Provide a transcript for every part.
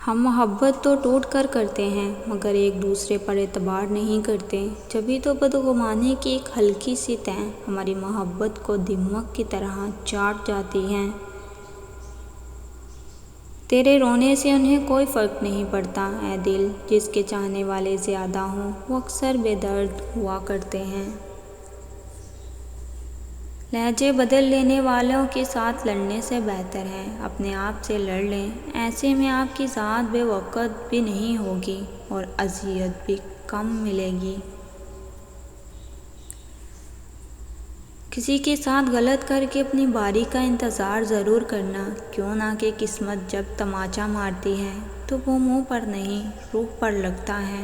ہم محبت تو ٹوٹ کر کرتے ہیں مگر ایک دوسرے پر اعتبار نہیں کرتے، جبھی تو بدگمانی کی ایک ہلکی سی تہ ہماری محبت کو دمک کی طرح چاٹ جاتی ہے۔ تیرے رونے سے انہیں کوئی فرق نہیں پڑتا اے دل، جس کے چاہنے والے زیادہ ہوں وہ اکثر بے درد ہوا کرتے ہیں۔ لہجے بدل لینے والوں کے ساتھ لڑنے سے بہتر ہے اپنے آپ سے لڑ لیں، ایسے میں آپ کی ذات بے وقت بھی نہیں ہوگی اور اذیت بھی کم ملے گی۔ کسی کے ساتھ غلط کر کے اپنی باری کا انتظار ضرور کرنا، کیوں نہ کہ قسمت جب تماچا مارتی ہے تو وہ منہ پر نہیں روح پر لگتا ہے۔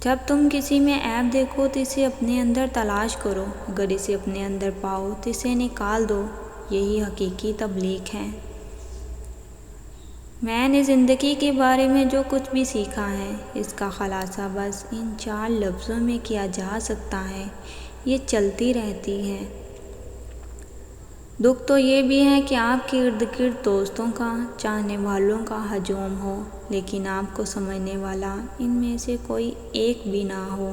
جب تم کسی میں عیب دیکھو تو اسے اپنے اندر تلاش کرو، اگر اسے اپنے اندر پاؤ تو اسے نکال دو، یہی حقیقی تبلیغ ہے۔ میں نے زندگی کے بارے میں جو کچھ بھی سیکھا ہے، اس کا خلاصہ بس ان 4 لفظوں میں کیا جا سکتا ہے، یہ چلتی رہتی ہے۔ دکھ تو یہ بھی ہے کہ آپ کے ارد گرد دوستوں کا، چاہنے والوں کا ہجوم ہو، لیکن آپ کو سمجھنے والا ان میں سے کوئی ایک بھی نہ ہو۔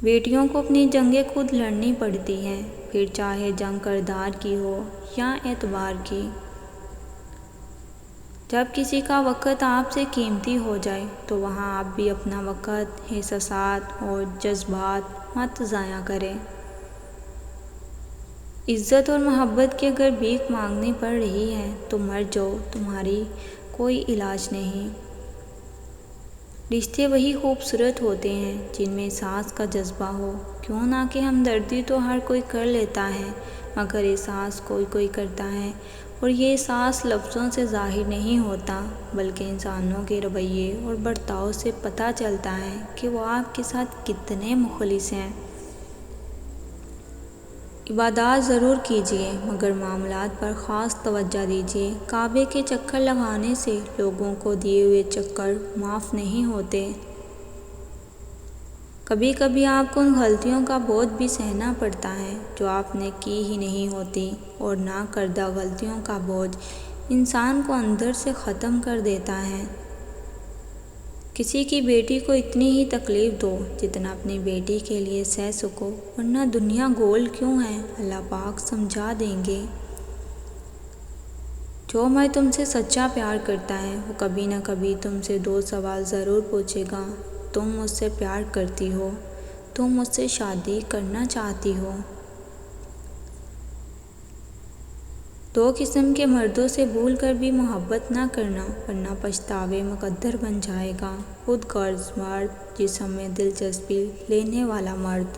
بیٹیوں کو اپنی جنگیں خود لڑنی پڑتی ہیں، پھر چاہے جنگ کردار کی ہو یا اعتبار کی۔ جب کسی کا وقت آپ سے قیمتی ہو جائے تو وہاں آپ بھی اپنا وقت، احساسات اور جذبات مت ضائع کریں۔ عزت اور محبت کی اگر بھیک مانگنی پڑ رہی ہے تو مر جاؤ، تمہاری کوئی علاج نہیں۔ رشتے وہی خوبصورت ہوتے ہیں جن میں احساس کا جذبہ ہو، کیوں نہ کہ ہمدردی تو ہر کوئی کر لیتا ہے مگر احساس کوئی کوئی کرتا ہے، اور یہ احساس لفظوں سے ظاہر نہیں ہوتا بلکہ انسانوں کے رویے اور برتاؤ سے پتہ چلتا ہے کہ وہ آپ کے ساتھ کتنے مخلص ہیں۔ عبادات ضرور کیجیے مگر معاملات پر خاص توجہ دیجیے۔ کعبے کے چکر لگانے سے لوگوں کو دیے ہوئے چکر معاف نہیں ہوتے۔ کبھی کبھی آپ کو ان غلطیوں کا بوجھ بھی سہنا پڑتا ہے جو آپ نے کی ہی نہیں ہوتی، اور نہ کردہ غلطیوں کا بوجھ انسان کو اندر سے ختم کر دیتا ہے۔ کسی کی بیٹی کو اتنی ہی تکلیف دو جتنا اپنی بیٹی کے لیے سہ سکو، ورنہ دنیا گول کیوں ہے، اللہ پاک سمجھا دیں گے۔ جو مرد تم سے سچا پیار کرتا ہے وہ کبھی نہ کبھی تم سے 2 سوال ضرور پوچھے گا۔ تم مجھ سے پیار کرتی ہو؟ تم مجھ سے شادی کرنا چاہتی ہو؟ 2 قسم کے مردوں سے بھول کر بھی محبت نہ کرنا ورنہ پچھتاوے مقدر بن جائے گا۔ خود غرض مرد، جسم میں دلچسپی لینے والا مرد۔